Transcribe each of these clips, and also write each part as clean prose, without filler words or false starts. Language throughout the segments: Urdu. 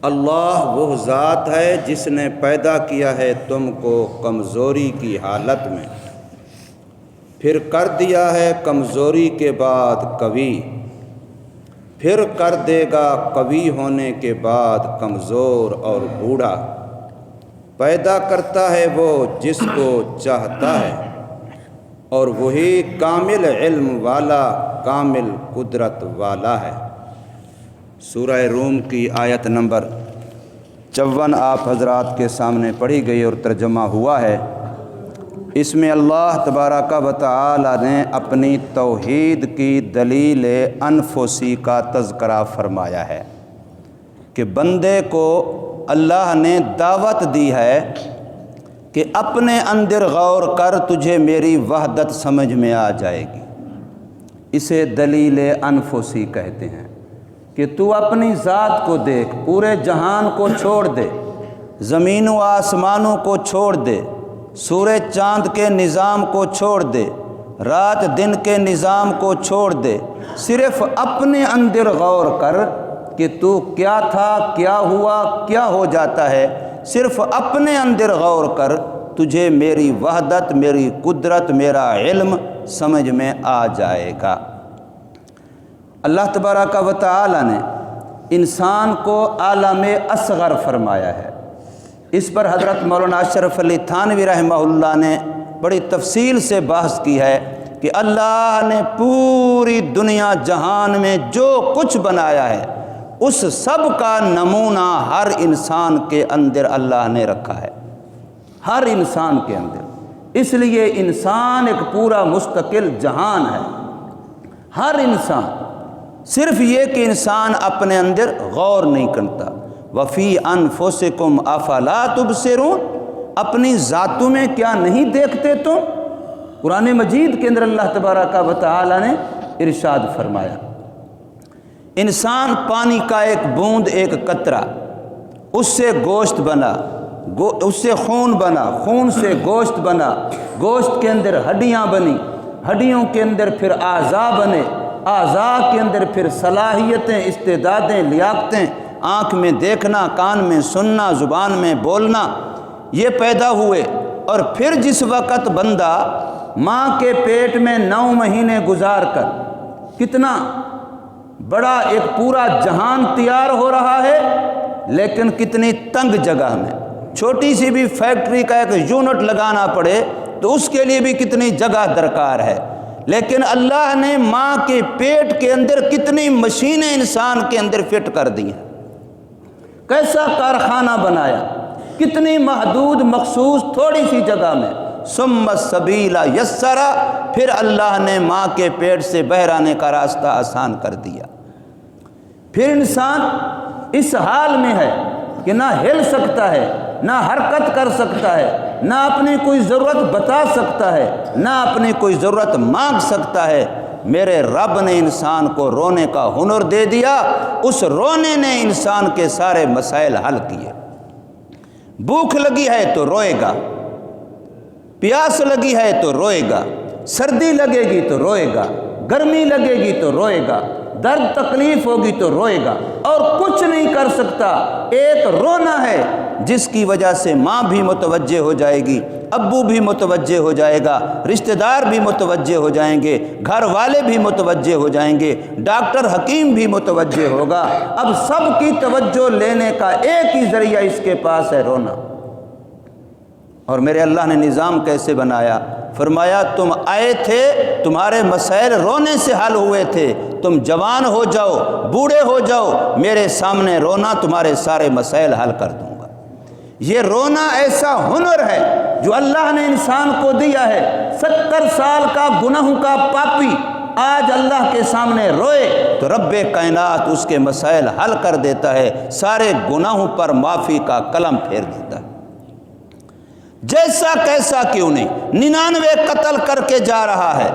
اللہ وہ ذات ہے جس نے پیدا کیا ہے تم کو کمزوری کی حالت میں، پھر کر دیا ہے کمزوری کے بعد قوی، پھر کر دے گا قوی ہونے کے بعد کمزور اور بوڑھا۔ پیدا کرتا ہے وہ جس کو چاہتا ہے، اور وہی کامل علم والا، کامل قدرت والا ہے۔ سورہ روم کی آیت نمبر 54 آپ حضرات کے سامنے پڑھی گئی اور ترجمہ ہوا ہے۔ اس میں اللہ تبارک و تعالی نے اپنی توحید کی دلیل انفسی کا تذکرہ فرمایا ہے کہ بندے کو اللہ نے دعوت دی ہے کہ اپنے اندر غور کر، تجھے میری وحدت سمجھ میں آ جائے گی۔ اسے دلیل انفسی کہتے ہیں کہ تو اپنی ذات کو دیکھ، پورے جہان کو چھوڑ دے، زمین و آسمانوں کو چھوڑ دے، سورج چاند کے نظام کو چھوڑ دے، رات دن کے نظام کو چھوڑ دے، صرف اپنے اندر غور کر کہ تو کیا تھا، کیا ہوا، کیا ہو جاتا ہے۔ صرف اپنے اندر غور کر، تجھے میری وحدت، میری قدرت، میرا علم سمجھ میں آ جائے گا۔ اللہ تبارک و تعالی نے انسان کو عالم اصغر فرمایا ہے۔ اس پر حضرت مولانا اشرف علی تھانوی رحمہ اللہ نے بڑی تفصیل سے بحث کی ہے کہ اللہ نے پوری دنیا جہان میں جو کچھ بنایا ہے اس سب کا نمونہ ہر انسان کے اندر اللہ نے رکھا ہے، ہر انسان کے اندر۔ اس لیے انسان ایک پورا مستقل جہان ہے۔ ہر انسان، صرف یہ کہ انسان اپنے اندر غور نہیں کرتا۔ وفی انفسکم افلا تبصرون، اپنی ذاتوں میں کیا نہیں دیکھتے تم؟ قرآن مجید کے اندر اللہ تبارک و تعالی نے ارشاد فرمایا، انسان پانی کا ایک بوند، ایک قطرہ، اس سے گوشت بنا، اس سے خون بنا، خون سے گوشت بنا، گوشت کے اندر ہڈیاں بنی، ہڈیوں کے اندر پھر اعضاء بنے، اعضاء کے اندر پھر صلاحیتیں، استعدادیں، لیاقتیں، آنکھ میں دیکھنا، کان میں سننا، زبان میں بولنا، یہ پیدا ہوئے۔ اور پھر جس وقت بندہ ماں کے پیٹ میں 9 مہینے گزار کر کتنا بڑا ایک پورا جہان تیار ہو رہا ہے، لیکن کتنی تنگ جگہ میں، چھوٹی سی بھی فیکٹری کا ایک یونٹ لگانا پڑے تو اس کے لیے بھی کتنی جگہ درکار ہے۔ لیکن اللہ نے ماں کے پیٹ کے اندر کتنی مشینیں انسان کے اندر فٹ کر دی ہیں، کیسا کارخانہ بنایا، کتنی محدود مخصوص تھوڑی سی جگہ میں۔ ثم السبیل یسرا، پھر اللہ نے ماں کے پیٹ سے باہر آنے کا راستہ آسان کر دیا۔ پھر انسان اس حال میں ہے کہ نہ ہل سکتا ہے، نہ حرکت کر سکتا ہے، نہ اپنی کوئی ضرورت بتا سکتا ہے، نہ اپنی کوئی ضرورت مانگ سکتا ہے۔ میرے رب نے انسان کو رونے کا ہنر دے دیا، اس رونے نے انسان کے سارے مسائل حل کیے۔ بھوک لگی ہے تو روئے گا، پیاس لگی ہے تو روئے گا، سردی لگے گی تو روئے گا، گرمی لگے گی تو روئے گا، درد تکلیف ہوگی تو روئے گا، اور کچھ نہیں کر سکتا۔ ایک رونا ہے جس کی وجہ سے ماں بھی متوجہ ہو جائے گی، ابو بھی متوجہ ہو جائے گا، رشتہ دار بھی متوجہ ہو جائیں گے، گھر والے بھی متوجہ ہو جائیں گے، ڈاکٹر حکیم بھی متوجہ ہوگا۔ اب سب کی توجہ لینے کا ایک ہی ذریعہ اس کے پاس ہے، رونا۔ اور میرے اللہ نے نظام کیسے بنایا؟ فرمایا تم آئے تھے، تمہارے مسائل رونے سے حل ہوئے تھے، تم جوان ہو جاؤ، بوڑھے ہو جاؤ، میرے سامنے رونا، تمہارے سارے مسائل حل کر دوں گا۔ یہ رونا ایسا ہنر ہے جو اللہ نے انسان کو دیا ہے۔ 70 سال کا گناہوں کا پاپی آج اللہ کے سامنے روئے تو رب کائنات اس کے مسائل حل کر دیتا ہے، سارے گناہوں پر معافی کا قلم پھیر دیتا ہے۔ جیسا کیسا کیوں نہیں، 99 قتل کر کے جا رہا ہے،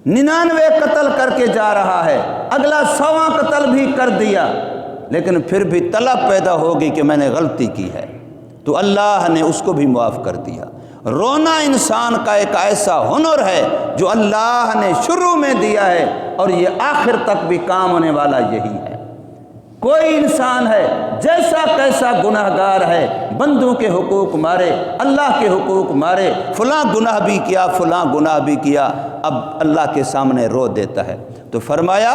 99 قتل کر کے جا رہا ہے، اگلا 100واں قتل بھی کر دیا، لیکن پھر بھی طلب پیدا ہوگی کہ میں نے غلطی کی ہے، تو اللہ نے اس کو بھی معاف کر دیا۔ رونا انسان کا ایک ایسا ہنر ہے جو اللہ نے شروع میں دیا ہے، اور یہ آخر تک بھی کام ہونے والا یہی ہے۔ کوئی انسان ہے جیسا کیسا گناہ گار ہے، بندوں کے حقوق مارے، اللہ کے حقوق مارے، فلاں گناہ بھی کیا، فلاں گناہ بھی کیا، اب اللہ کے سامنے رو دیتا ہے۔ تو فرمایا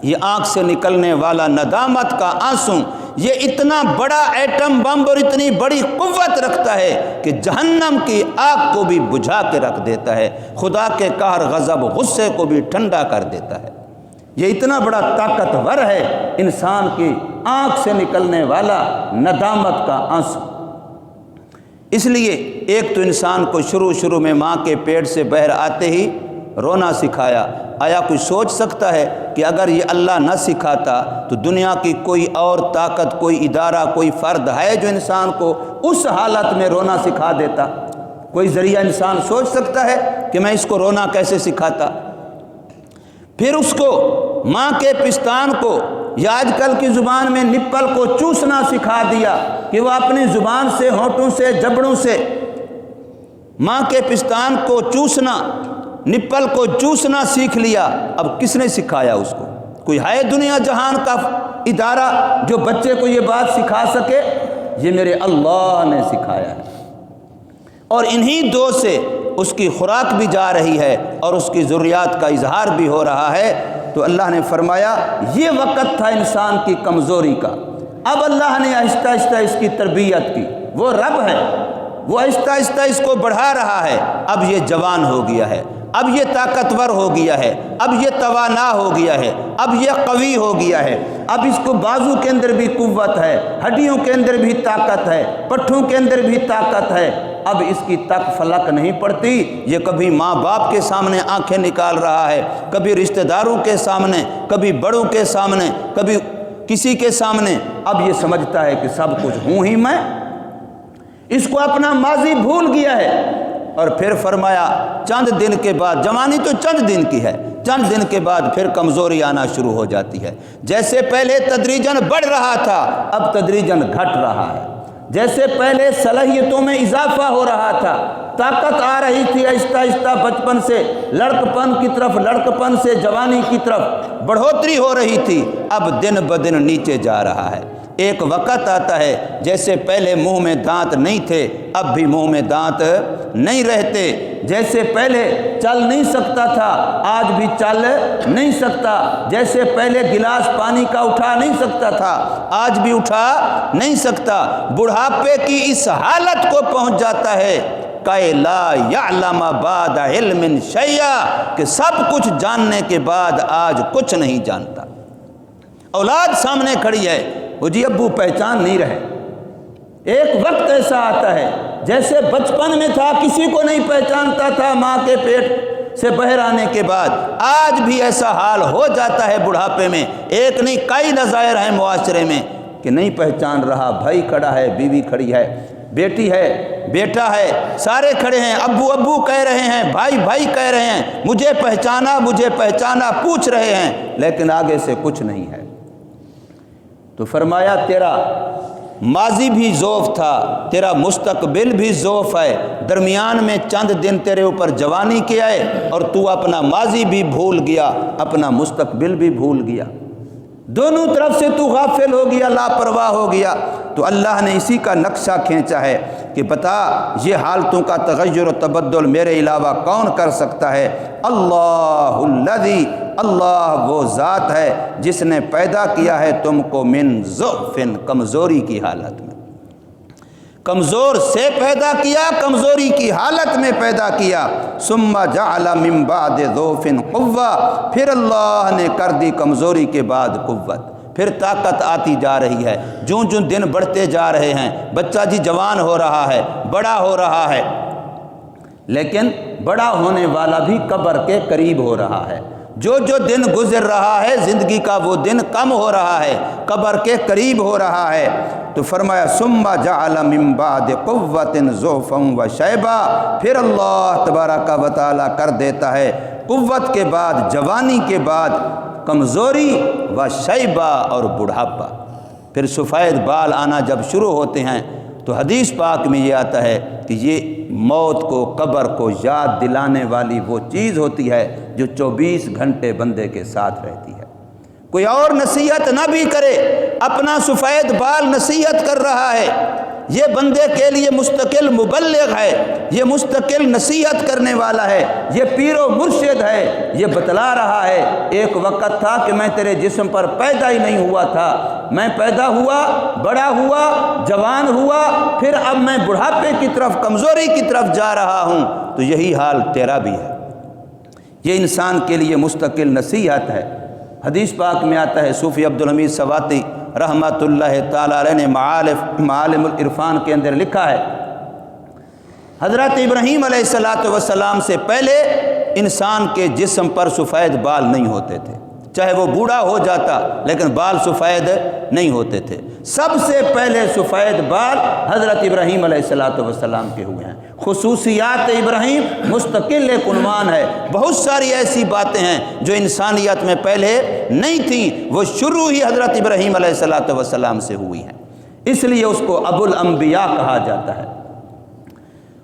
یہ آنکھ سے نکلنے والا ندامت کا آنسو یہ اتنا بڑا ایٹم بم اور اتنی بڑی قوت رکھتا ہے کہ جہنم کی آگ کو بھی بجھا کے رکھ دیتا ہے، خدا کے قہر غضب غصے کو بھی ٹھنڈا کر دیتا ہے۔ یہ اتنا بڑا طاقتور ہے انسان کی آنکھ سے نکلنے والا ندامت کا آنسو۔ اس لیے ایک تو انسان کو شروع میں ماں کے پیٹ سے باہر آتے ہی رونا سکھایا۔ آیا کوئی سوچ سکتا ہے کہ اگر یہ اللہ نہ سکھاتا تو دنیا کی کوئی اور طاقت، کوئی ادارہ، کوئی فرد ہے جو انسان کو اس حالت میں رونا سکھا دیتا؟ کوئی ذریعہ انسان سوچ سکتا ہے کہ میں اس کو رونا کیسے سکھاتا؟ پھر اس کو ماں کے پستان کو یا آج کل کی زبان میں نپل کو چوسنا سکھا دیا کہ وہ اپنی زبان سے، ہونٹوں سے، جبڑوں سے ماں کے پستان کو چوسنا، نپل کو چوسنا سیکھ لیا۔ اب کس نے سکھایا اس کو؟ کوئی ہے دنیا جہان کا ادارہ جو بچے کو یہ بات سکھا سکے؟ یہ میرے اللہ نے سکھایا ہے، اور انہی دو سے اس کی خوراک بھی جا رہی ہے اور اس کی ضروریات کا اظہار بھی ہو رہا ہے۔ تو اللہ نے فرمایا یہ وقت تھا انسان کی کمزوری کا، اب اللہ نے آہستہ آہستہ اس کی تربیت کی۔ وہ رب ہے، وہ آہستہ آہستہ اس کو بڑھا رہا ہے۔ اب یہ جوان ہو گیا ہے، اب یہ طاقتور ہو گیا ہے، اب یہ توانا ہو گیا ہے، اب یہ قوی ہو گیا ہے، اب اس کو بازو کے اندر بھی قوت ہے، ہڈیوں کے اندر بھی طاقت ہے، پٹھوں کے اندر بھی طاقت ہے۔ اب اس کی تک فلک نہیں پڑتی، یہ کبھی ماں باپ کے سامنے آنکھیں نکال رہا ہے، کبھی رشتہ داروں کے سامنے، کبھی بڑوں کے سامنے، کبھی کسی کے سامنے۔ اب یہ سمجھتا ہے کہ سب کچھ ہوں ہی میں، اس کو اپنا ماضی بھول گیا ہے۔ اور پھر فرمایا چند دن کے بعد، جوانی تو چند دن کی ہے، چند دن کے بعد پھر کمزوری آنا شروع ہو جاتی ہے۔ جیسے پہلے تدریجاً بڑھ رہا تھا اب تدریجاً گھٹ رہا ہے، جیسے پہلے صلاحیتوں میں اضافہ ہو رہا تھا، طاقت آ رہی تھی آہستہ آہستہ، بچپن سے لڑکپن کی طرف، لڑکپن سے جوانی کی طرف بڑھوتری ہو رہی تھی، اب دن بدن نیچے جا رہا ہے۔ ایک وقت آتا ہے جیسے پہلے منہ میں دانت نہیں تھے اب بھی منہ میں دانت نہیں رہتے، جیسے پہلے چل نہیں سکتا تھا آج بھی چل نہیں سکتا، جیسے پہلے گلاس پانی کا اٹھا نہیں سکتا تھا آج بھی اٹھا نہیں سکتا۔ بڑھاپے کی اس حالت کو پہنچ جاتا ہے کہ لا یعلم بعد علم شیئا، کہ سب کچھ جاننے کے بعد آج کچھ نہیں جانتا۔ اولاد سامنے کھڑی ہے، وہ جی ابو پہچان نہیں رہے۔ ایک وقت ایسا آتا ہے جیسے بچپن میں تھا کسی کو نہیں پہچانتا تھا، ماں کے پیٹ سے باہر آنے کے بعد آج بھی ایسا حال ہو جاتا ہے بڑھاپے میں۔ ایک نہیں کئی نظائر ہیں معاشرے میں کہ نہیں پہچان رہا، بھائی کھڑا ہے، بیوی کھڑی ہے، بیٹی ہے، بیٹا ہے، سارے کھڑے ہیں، ابو ابو کہہ رہے ہیں، بھائی بھائی کہہ رہے ہیں، مجھے پہچانا پوچھ رہے ہیں، لیکن آگے سے کچھ نہیں ہے۔ تو فرمایا تیرا ماضی بھی ضعف تھا، تیرا مستقبل بھی ضعف ہے، درمیان میں چند دن تیرے اوپر جوانی کے آئے اور تو اپنا ماضی بھی بھول گیا، اپنا مستقبل بھی بھول گیا، دونوں طرف سے تو غافل ہو گیا، لاپرواہ ہو گیا۔ تو اللہ نے اسی کا نقشہ کھینچا ہے کہ بتا یہ حالتوں کا تغیر و تبدل میرے علاوہ کون کر سکتا ہے؟ اللہ الذی، اللہ وہ ذات ہے جس نے پیدا کیا ہے تم کو من ضعف، کمزوری کی حالت میں، کمزور سے پیدا کیا، کمزوری کی حالت میں پیدا کیا، ثم جعل من بعد ضعف قوہ، پھر اللہ نے کر دی کمزوری کے بعد قوت، پھر طاقت آتی جا رہی ہے، جوں جوں دن بڑھتے جا رہے ہیں، بچہ جی جوان ہو رہا ہے، بڑا ہو رہا ہے، لیکن بڑا ہونے والا بھی قبر کے قریب ہو رہا ہے، جو جو دن گزر رہا ہے زندگی کا وہ دن کم ہو رہا ہے، قبر کے قریب ہو رہا ہے۔ تو فرمایا ثم جعل من بعد قوة ضعفا وشیبا، پھر اللہ تبارک و تعالیٰ کر دیتا ہے قوت کے بعد، جوانی کے بعد کمزوری، و شیبہ اور بڑھاپا، پھر سفید بال آنا جب شروع ہوتے ہیں تو حدیث پاک میں یہ آتا ہے کہ یہ موت کو، قبر کو یاد دلانے والی وہ چیز ہوتی ہے جو 24 گھنٹے بندے کے ساتھ رہتی ہے۔ کوئی اور نصیحت نہ بھی کرے، اپنا سفید بال نصیحت کر رہا ہے، یہ بندے کے لیے مستقل مبلغ ہے، یہ مستقل نصیحت کرنے والا ہے، یہ پیر و مرشد ہے، یہ بتلا رہا ہے ایک وقت تھا کہ میں تیرے جسم پر پیدا ہی نہیں ہوا تھا، میں پیدا ہوا، بڑا ہوا، جوان ہوا، پھر اب میں بڑھاپے کی طرف، کمزوری کی طرف جا رہا ہوں، تو یہی حال تیرا بھی ہے۔ یہ انسان کے لیے مستقل نصیحت ہے۔ حدیث پاک میں آتا ہے، صوفی عبدالحمید سواتی رحمۃ اللہ تعالیٰ علیہ نے معالم العرفان کے اندر لکھا ہے، حضرت ابراہیم علیہ السلام سے پہلے انسان کے جسم پر سفید بال نہیں ہوتے تھے، چاہے وہ بوڑھا ہو جاتا لیکن بال سفید نہیں ہوتے تھے۔ سب سے پہلے سفید بال حضرت ابراہیم علیہ السلام کے ہوئے ہیں۔ خصوصیات ابراہیم مستقل ایک عنوان ہے، بہت ساری ایسی باتیں ہیں جو انسانیت میں پہلے نہیں تھیں، وہ شروع ہی حضرت ابراہیم علیہ السلام سے ہوئی ہیں، اس لیے اس کو ابو الانبیاء کہا جاتا ہے۔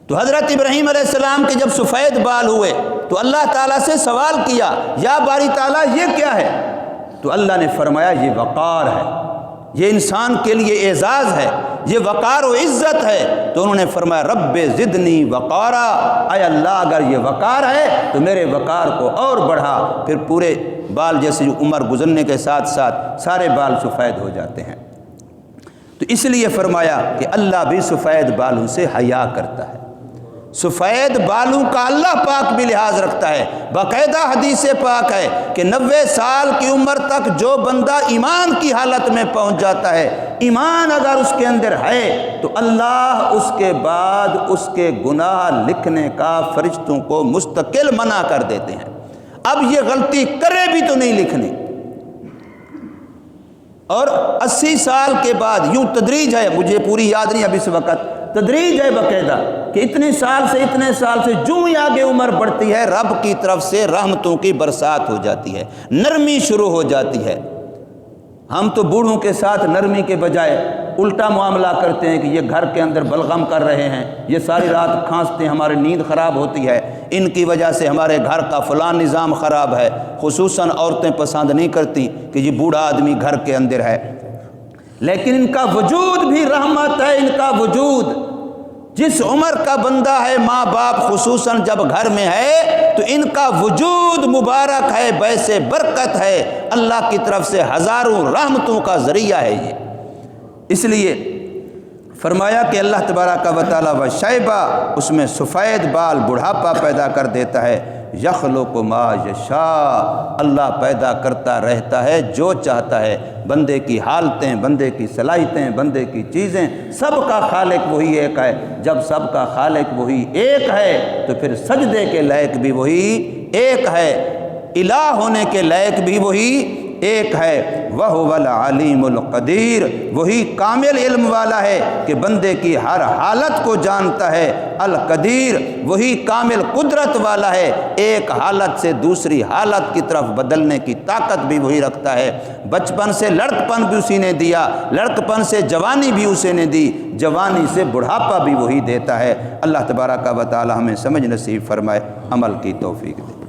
تو حضرت ابراہیم علیہ السلام کے جب سفید بال ہوئے تو اللہ تعالیٰ سے سوال کیا، یا باری تعالیٰ یہ کیا ہے؟ تو اللہ نے فرمایا یہ وقار ہے، یہ انسان کے لیے اعزاز ہے، یہ وقار و عزت ہے۔ تو انہوں نے فرمایا رب زدنی وقارا، اے اللہ اگر یہ وقار ہے تو میرے وقار کو اور بڑھا۔ پھر پورے بال جیسے عمر گزرنے کے ساتھ ساتھ سارے بال سفید ہو جاتے ہیں۔ تو اس لیے فرمایا کہ اللہ بھی سفید بالوں سے حیا کرتا ہے، سفید بالوں کا اللہ پاک بھی لحاظ رکھتا ہے۔ باقاعدہ حدیث پاک ہے کہ 90 سال کی عمر تک جو بندہ ایمان کی حالت میں پہنچ جاتا ہے، ایمان اگر اس کے اندر ہے تو اللہ اس کے بعد اس کے گناہ لکھنے کا فرشتوں کو مستقل منع کر دیتے ہیں۔ اب یہ غلطی کرے بھی تو نہیں لکھنی۔ اور 80 سال کے بعد یوں تدریج ہے، مجھے پوری یاد نہیں اب اس وقت، تدریج ہے باقاعدہ کہ اتنے سال سے جو ہی آگے عمر بڑھتی ہے رب کی طرف سے رحمتوں کی برسات ہو جاتی ہے، نرمی شروع ہو جاتی ہے۔ ہم تو بوڑھوں کے ساتھ نرمی کے بجائے الٹا معاملہ کرتے ہیں کہ یہ گھر کے اندر بلغم کر رہے ہیں، یہ ساری رات کھانستے ہیں، ہماری نیند خراب ہوتی ہے، ان کی وجہ سے ہمارے گھر کا فلاں نظام خراب ہے۔ خصوصاً عورتیں پسند نہیں کرتی کہ یہ بوڑھا آدمی گھر کے اندر ہے، لیکن ان کا وجود بھی رحمت ہے۔ ان کا وجود، جس عمر کا بندہ ہے، ماں باپ خصوصاً جب گھر میں ہے تو ان کا وجود مبارک ہے، باعث برکت ہے، اللہ کی طرف سے ہزاروں رحمتوں کا ذریعہ ہے یہ۔ اس لیے فرمایا کہ اللہ تبارک و تعالیٰ و شیبہ، اس میں سفید بال بڑھاپا پیدا کر دیتا ہے۔ یخلق ما یشاء، اللہ پیدا کرتا رہتا ہے جو چاہتا ہے۔ بندے کی حالتیں، بندے کی صلاحیتیں، بندے کی چیزیں، سب کا خالق وہی ایک ہے۔ جب سب کا خالق وہی ایک ہے تو پھر سجدے کے لائق بھی وہی ایک ہے، الہ ہونے کے لائق بھی وہی ایک ہے۔ وَهُوَ الْعَلِيمُ الْقَدِيرُ، وہی کامل علم والا ہے کہ بندے کی ہر حالت کو جانتا ہے۔ القدیر، وہی کامل قدرت والا ہے، ایک حالت سے دوسری حالت کی طرف بدلنے کی طاقت بھی وہی رکھتا ہے۔ بچپن سے لڑکپن بھی اسی نے دیا، لڑکپن سے جوانی بھی اسی نے دی، جوانی سے بڑھاپا بھی وہی دیتا ہے۔ اللہ تبارک و تعالی ہمیں سمجھ نصیب فرمائے، عمل کی توفیق دے۔